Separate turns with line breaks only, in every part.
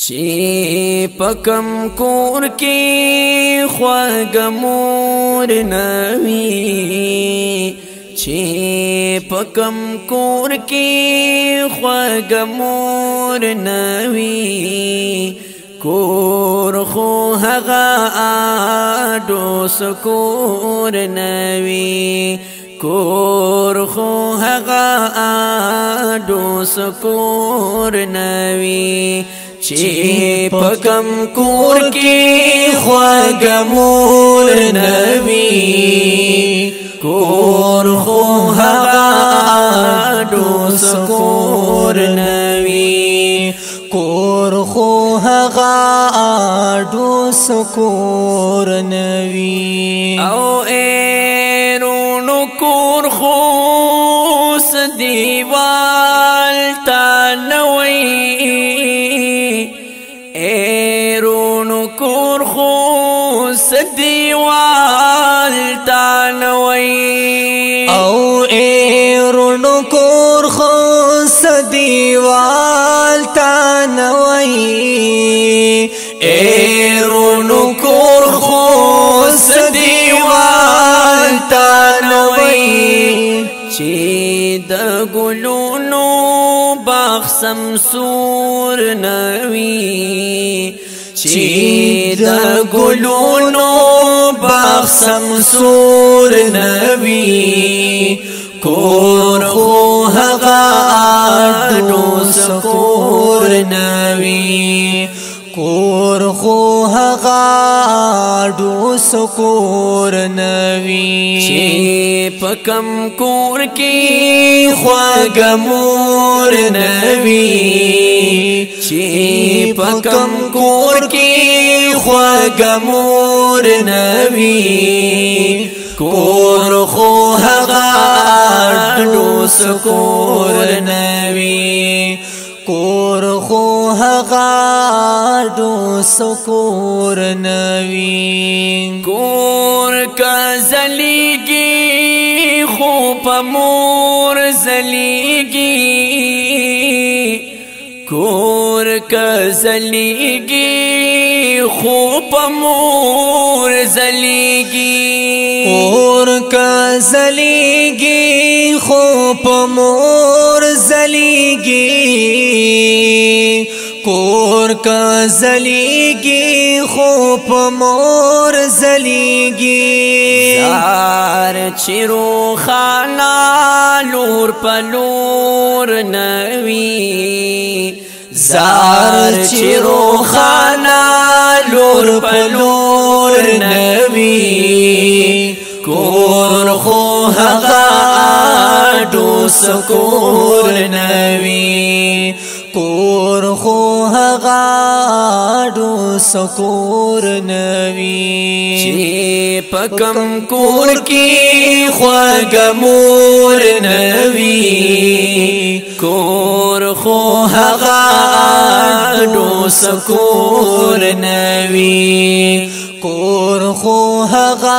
چی پکم کور کی خواگ مور نوی چی پکم کور کی خواگ مور نوی کور خو هغا آڈو سکور نوی کور خو هغا آڈو سکور نوی چی پکم کور کی خواگ مور نوی کور خو هغا آڈو سکور نوی
کور خو هغا آڈو سکور نوی
او ایرونو کور خو سدیوال تا نوی ایرونو کور خو سدیوال تا نوی
او ایرونو کور خو سدیوال تا نوی
ایرونو کور خو سدیوال تا نوی چی د گلونو باغ سمسور نوی چی د گلونو باغ سمسور نوی کور خو هغا آڈو سکور نوی
کور خو هغا آڈو سکور نوی
چی پکم کور کی خواگ مور نوی چی پکم کور کی خواگ مور نوی کور خو هغا آڈو سکور نوی
کور خو هغا آڈو سکور نوی
کور کا زلیگی خو پا مور زلیگی کور کا زلیگی خو پا مور زلیگی
کور کا زلیگی خو پا مور زلیگی کور کا زلیگی خو پا مور زلیگی
زار چیرو خانا لور پلور نوی زار چیرو خانا لور پلور نوی کور خو هغا آڈو سکور نوی
کور خو هغا آڈو سکور نوی
چی پکم کور کی خواگ مور نوی کور خو هغا آڈو سکور نوی
کور خو هغا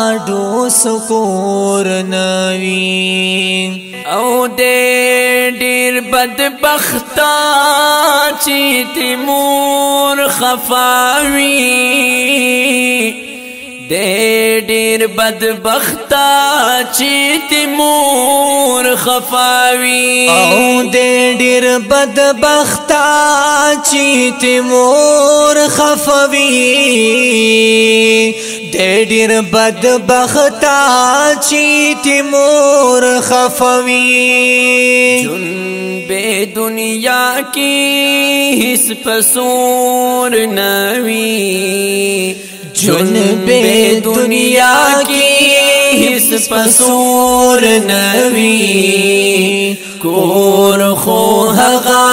آڈو سکور نوی
او دیر بدبختا چی تیمور خفاوی دیر بدبختا چی تیمور خفاوی
او دیر بدبختا چی تیمور خفوی دیر بدبختا چی تیمور خفوی
جن بے دنیا کی حس پسور نوی جن بے دنیا کی حس پسور نوی کور خو هغا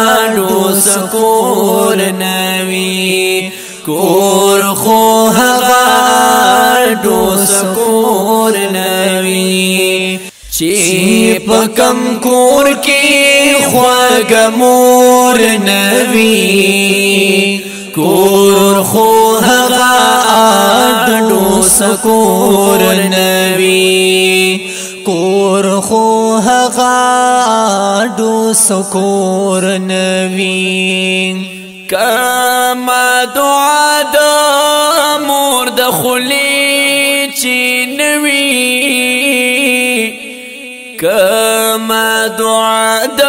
آڈو سکور نوی کور خو هغا آڈو سکور نوی چی پکم کور کی خواگ مور نوی کور خو هغا آڈو سکور نوی
کور خو هغا غاډو سکور نوی
کما دعا د مور د خلی چی نوی کما دعا د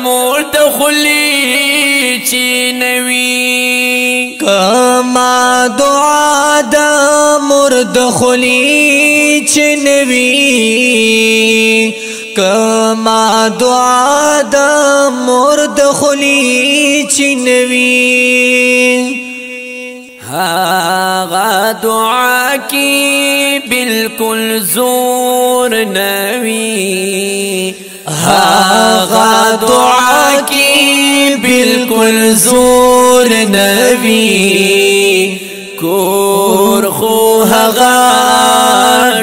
مور د خلی چی نوی
کما دعا د مور د خلی چی نوی کما دعا د مور د خلی چی نوی
هاغا دعا کی بالکل زور نوی هاغا دعا کی بالکل زور نوی کور خو هاغا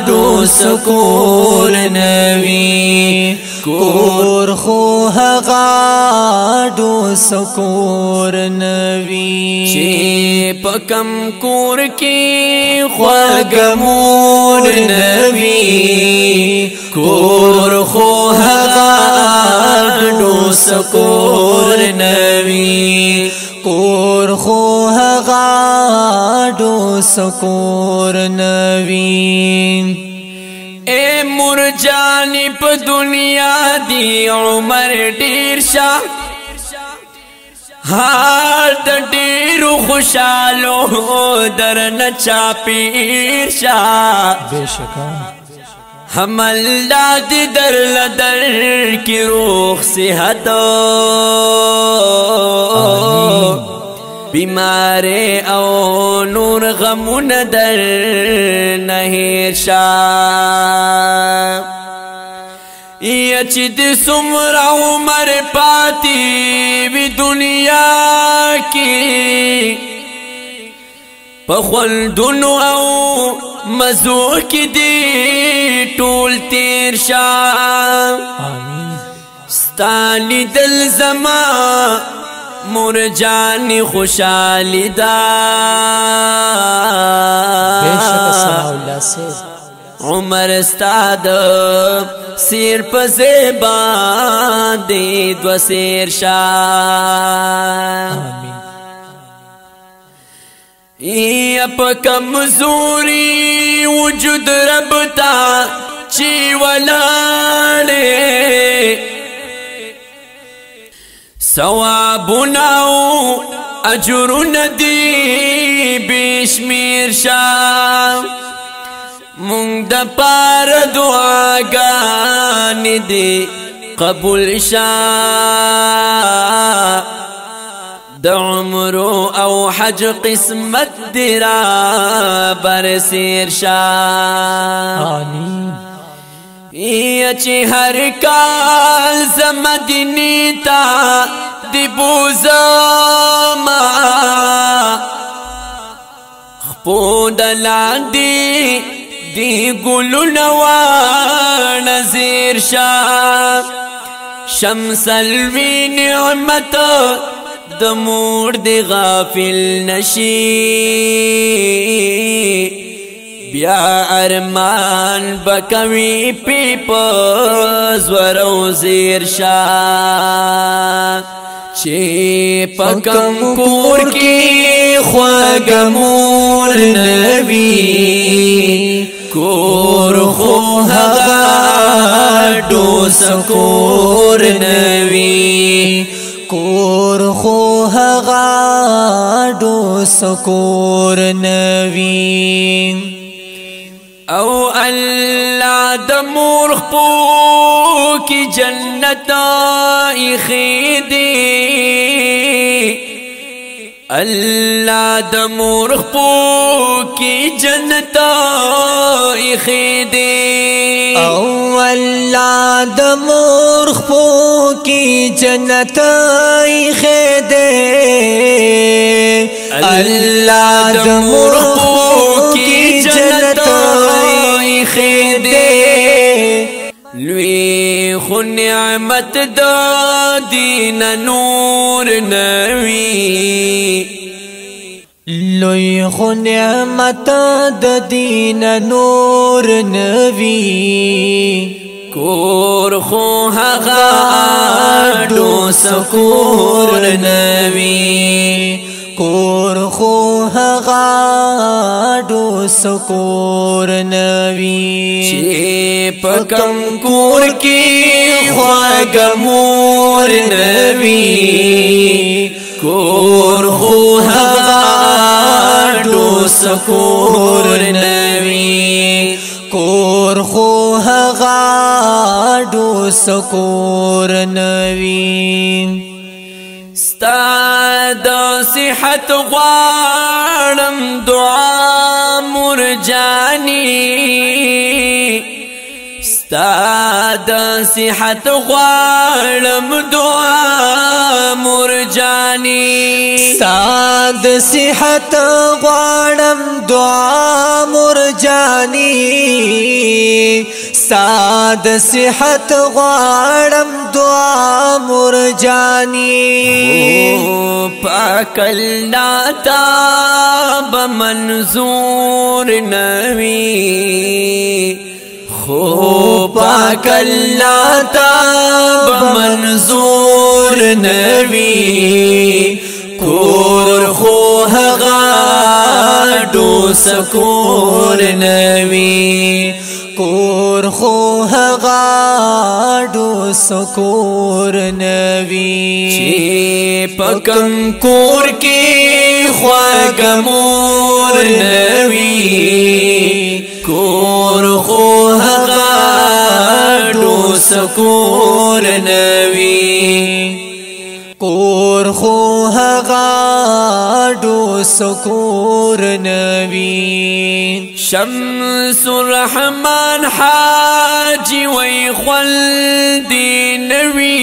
ډو سکور نوی
کور خو هغا ډو سکور نوی
چی پکم کور کی خوږمور نوی کور خو هغا ډو سکور نوی
کور خو هغا ډو سکور نوی
اے مرجانی پا دنیا دی عمر ډیر شا حال د ډیرو خوشالو در نچا پیر شا
بشکا
حمل داد در لدر کی روح صحت بیمار او نور غمون در نهیر شا یا چی دی سمر عمر پاتی بی دنیا کی پخولدن او مزو کی دی ټول تیر شا ستانی دل زما مرجانی خوشالی دا عمر استاد سیر پزیبان دی دو سیر شا یا پا کمزوری وجود رب تا چی ولالے ثوابنا او اجرنا دی بشمیر شا مونږ د پار دعاګان دی قبول شا د عمر او حج قسمت دی را برسیر شا
آمین
یا چی هر کال زمدنی تا دی بوزما خپود لاندی دی گلو نوا نظیر شا شمس الوی نعمت دمور دی غافل نشی بیا ارمان بکوی پیپز ورو زیر شا چی پکم کور کی خوږمور نوی کور خو هغا ډو سکور نوی
کور خو هغا ډو سکور نوی
او الله د مور خپو کی جنت ایخیدی الله د مور خپو کی جنت ایخیدی
او الله د مور خپو کی جنت ایخیدی الله د مور خپو کی جنت ایخیدی
لوی خو نعمت دا دین نور نوی
لوی خو نعمت د دین نور نوی
کور خو هغه اډو سکور نوي
کور خو هغه اډو سکور نوي
چې پکم کور کې خواږه مور نوي کور خو هغه اډو سکور نوي
کور خو هغه اډو سکور نوي
ستا د صحت غواړم دعا مرجاني ستا د صحت غواړم دعا مرجاني
ستا د صحت غواړم دعا مرجاني ستا د صحت غواړم دعا مرجاني
پاک الله تا بمنظور نوي خو پاک الله تا بمنظور نوي کور خو هغه اډو سکور نوي
کور خو هغه اډو سکور نوي
چې پکم کور کې خواږه مور نوي کور خو هغه اډو سکور نوي
کور خو هغه اډو سکور نوي
شمس الرحمن حاجی وی خلدی نوی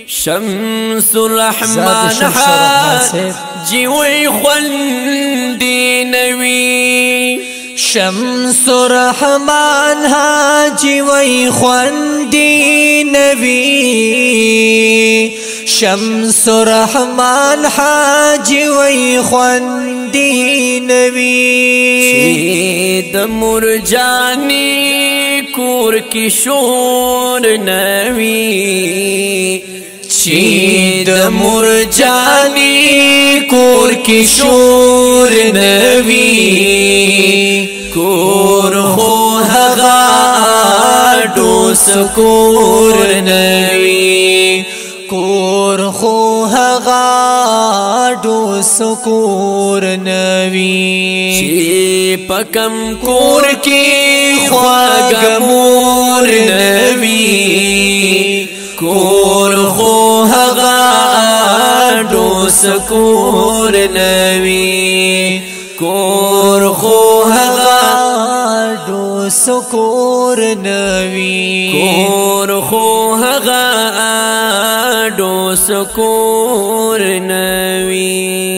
شمس الرحمن حاجی وی خلدی نوی
شمس الرحمن حاجی وی خلدی نوی شمس الرحمن حاجی وی خواندی نوی
د مرجانی کور کی شور نوی
چی د مرجانی کور کی شور نوی
کور خو هغه اډو سکور نوی
کور خو هغه اډو سکور نوي
چې پکم کور کې خواږه مور نوي کور خو هغه اډو سکور نوي کور خو هغه
اډو سکور نوي
کور خو هغه اډو سکور نوي